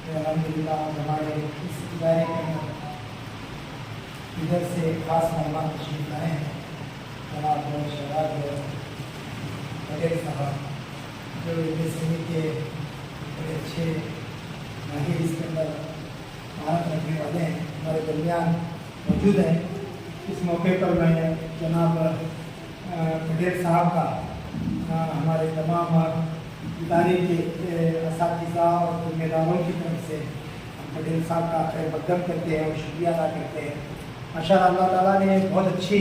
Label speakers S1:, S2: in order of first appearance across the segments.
S1: الحمدللہ ہمارے اس ادارے کے اندر ادھر سے خاص مہمان تشریف لائے ہیں جناب شہزاد پٹیل صاحب، جو سنی کے بڑے اچھے ماہر اس کے اندر مہارت رکھنے والے ہیں، ہمارے درمیان موجود ہیں۔ اس موقع پر میں جناب پٹیل صاحب کا ہمارے تمام ادارے کے اساتذہ اور ذمہ داروں کی طرف سے پٹیل صاحب کا خیر مقدم کرتے ہیں اور شکریہ ادا کرتے ہیں۔ ماشاء اللہ اللہ تعالیٰ نے بہت اچھی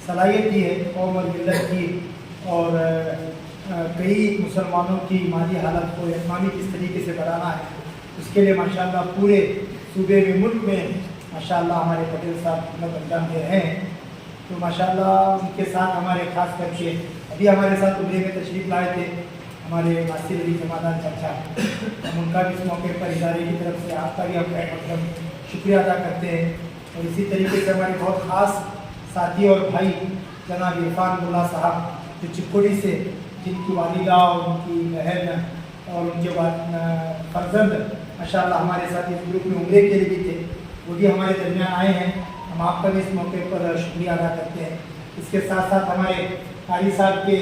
S1: صلاحیت دی ہے قوم اور ملت کی، اور کئی مسلمانوں کی مالی حالت کو اقتصادی کس طریقے سے بڑھانا ہے، اس کے لیے ماشاء اللہ پورے صوبے میں ملک میں ماشاء اللہ ہمارے پٹیل صاحب خدمت انجام دے رہے ہیں۔ تو ماشاء اللہ ان کے ساتھ ہمارے خاص کر کے ابھی ہمارے ساتھ عمرے میں تشریف لائے تھے ہمارے ناصر علی جمادان چچا، ہم ان کا بھی اس موقع پر ادارے کی طرف سے آپ کا بھی ہم مطلب شکریہ ادا کرتے ہیں۔ اور اسی طریقے سے ہمارے بہت خاص ساتھی اور بھائی جناب عرفان ملا صاحب جو چکوڑی سے، جن کی والدہ اور ان کی بہن اور ان کے بعد فرزند ماشاء اللہ ہمارے ساتھ اس گروپ میں عمرے کے لیے بھی تھے، وہ بھی ہمارے درمیان آئے ہیں۔ ہم آپ کا بھی اس موقع پر شکریہ ادا کرتے ہیں۔ اس کے ساتھ ساتھ ہمارے قاری صاحب کے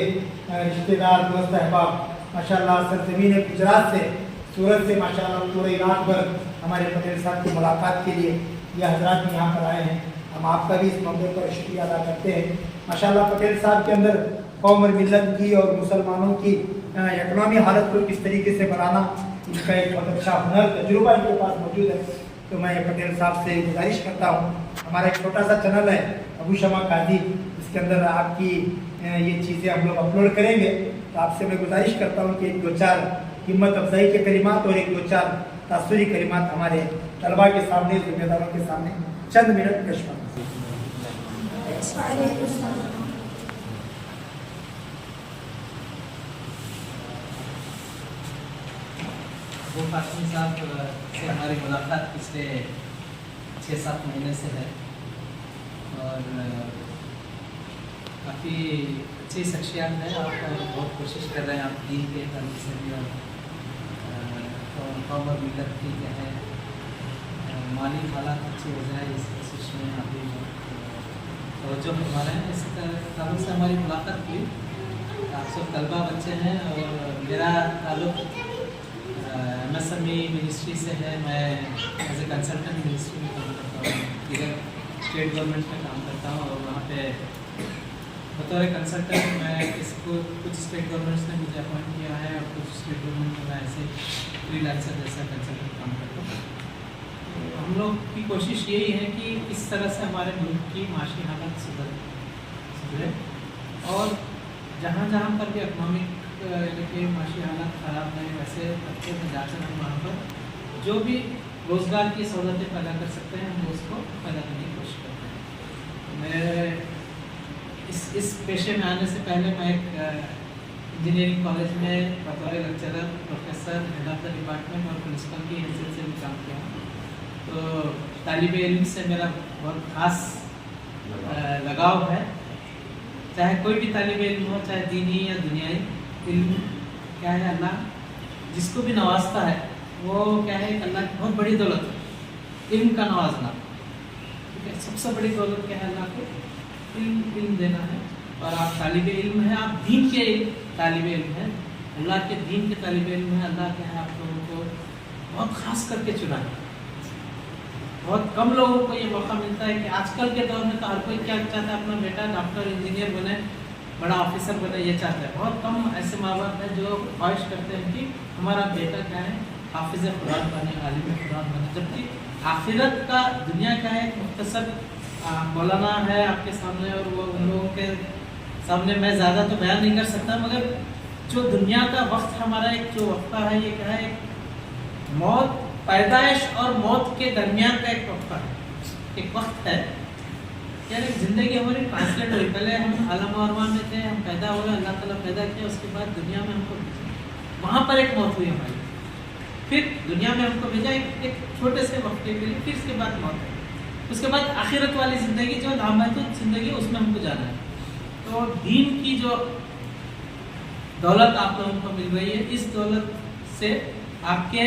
S1: رشتہ دار دوست احباب ماشاء اللہ سرزمین گجرات سے، سورت سے ماشاء اللہ پورے رات بھر ہمارے پٹیل صاحب کی ملاقات کے لیے یہ حضرات بھی یہاں پر آئے ہیں۔ ہم آپ کا بھی اس موقع پر شکریہ ادا کرتے ہیں۔ ماشاء اللہ پٹیل صاحب کے اندر قوم اور ملت کی اور مسلمانوں کی اکنامی حالت کو کس طریقے سے بڑھانا، ان کا ایک بہت اچھا ہنر تجربہ ان کے پاس موجود ہے۔ تو میں پٹیل صاحب سے گزارش کرتا ہوں، ہمارا ایک چھوٹا سا چینل ہے ابو شمع قادری، اس کے اندر آپ کی یہ چیزیں ہم لوگ اپلوڈ کریں گے، تو آپ سے میں گزارش کرتا ہوں کہ ایک دو چار ہمت افزائی کے کلمات اور ایک دو چار تاثری کلمات ہمارے طلباء کے سامنے، ذمہ داروں کے سامنے چند منٹ پیش کریں۔
S2: وہ قاسم صاحب سے ہماری ملاقات پچھلے 6-7 مہینے سے ہے، اور کافی اچھی شخصیات ہیں۔ آپ بہت کوشش کر رہے ہیں، آپ دین کے تعلق سے بھی اور قوم اور ملت کی جو ہے مالی حالات اچھی ہو جائے، اس کوشش میں ابھی توجہ فرما رہے ہیں۔ اس تعلق سے ہماری ملاقات ہوئی۔ آپ سب طلبہ بچے ہیں، اور میرا تعلق MSME منسٹری سے ہے۔ میں ایز اے کنسلٹنٹ منسٹری میں کام کرتا ہوں، ادھر اسٹیٹ گورنمنٹ میں کام کرتا ہوں، اور وہاں پہ بطور کنسلٹنٹ میں کچھ اسٹیٹ گورنمنٹس نے مجھے اپوائنٹ کیا ہے، اور کچھ اسٹیٹ گورنمنٹ میں ایسے فری لانسر جیسا کنسلٹنٹ کام کرتا ہوں۔ ہم لوگ کی کوشش یہی ہے کہ کس طرح سے ہمارے ملک کی معاشی حالت سدھرے، اور جہاں جہاں پر بھی اکنامک یعنی کہ معاشی حالات خراب ہیں، ویسے طبقے میں جا کر ہم وہاں پر جو بھی روزگار کی سہولتیں پیدا کر سکتے ہیں ہم اس کو پیدا کرنے کی کوشش کرتے ہیں۔ میں اس پیشے میں آنے سے پہلے میں ایک انجینئرنگ کالج میں بطور lecturer, professor, head of the department اور پرنسپل کی حیثیت سے بھی کام کیا ہوں۔ تو طالب علم سے میرا بہت خاص لگاؤ ہے، چاہے کوئی بھی طالب علم ہو، چاہے دینی یا دنیائی۔ علم کیا ہے، اللہ جس کو بھی نوازتا ہے وہ کیا ہے، اللہ کی بہت بڑی دولت ہے علم کا نوازنا۔ سب سے بڑی دولت کیا ہے، اللہ کو علم دینا ہے۔ اور آپ طالب علم ہیں، آپ دین کے طالب علم ہیں، اللہ کے دین کے طالب علم ہیں۔ اللہ کیا ہے، آپ لوگوں کو بہت خاص کر کے چنا ہے۔ بہت کم لوگوں کو یہ موقع ملتا ہے کہ آج کل کے دور میں تو ہر کوئی کیا چاہتا ہے، اپنا بیٹا ڈاکٹر انجینئر بنے، بڑا آفیسر بنے، یہ چاہتا ہے۔ بہت کم ایسے ماں باپ ہیں جو خواہش کرتے ہیں کہ ہمارا بیٹا کیا ہے، حافظ قرآن بنے، عالم قرآن بنے۔ جبکہ آخرت کا دنیا کا ایک مختصر مولانا ہے آپ کے سامنے، اور وہ ان لوگوں کے سامنے میں زیادہ تو بیان نہیں کر سکتا، مگر جو دنیا کا وقت ہمارا ایک جو وقفہ ہے، یہ کیا ہے، موت، پیدائش اور موت کے درمیان کا ایک وقفہ ہے، ایک وقت ہے۔ یعنی زندگی ہماری ٹرانسلیٹ ہوئی، پہلے ہم عالم و ارواح میں تھے، ہم پیدا ہوئے، اللہ تعالیٰ پیدا کیا، اس کے بعد دنیا میں ہم کو وہاں پر ایک موت ہوئی ہماری، پھر دنیا میں ہم کو بھیجا ایک چھوٹے سے وقفے کے لیے، پھر اس کے بعد موت ہے، اس کے بعد آخرت والی زندگی جو لامحدود زندگی، اس میں ہم کو جانا ہے۔ تو دین کی جو دولت آپ لوگوں کو مل رہی ہے، اس دولت سے آپ کے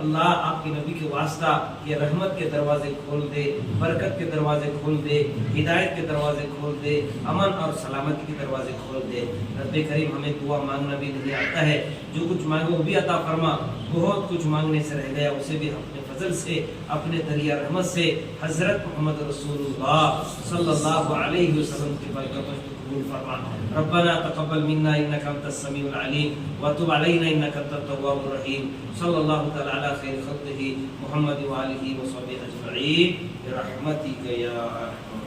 S3: اللہ آپ کے نبی کے واسطہ یہ رحمت کے دروازے کھول دے، برکت کے دروازے کھول دے، ہدایت کے دروازے کھول دے، امن اور سلامتی کے دروازے کھول دے۔ رب کریم ہمیں دعا مانگنا بھی نہیں آتا ہے، جو کچھ مانگو وہ بھی عطا فرما، بہت کچھ مانگنے سے رہ گیا اسے بھی اپنے فضل سے، اپنے دریا رحمت سے حضرت محمد رسول اللہ صلی اللہ علیہ وسلم کی برکت کو قبول فرما۔ ربنا تقبل منا انك انت السميع العليم وتب علينا انك انت التواب الرحيم صلى الله تعالى على خير خلقه محمد وآله وصحبه اجمعين برحمتك يا ارحم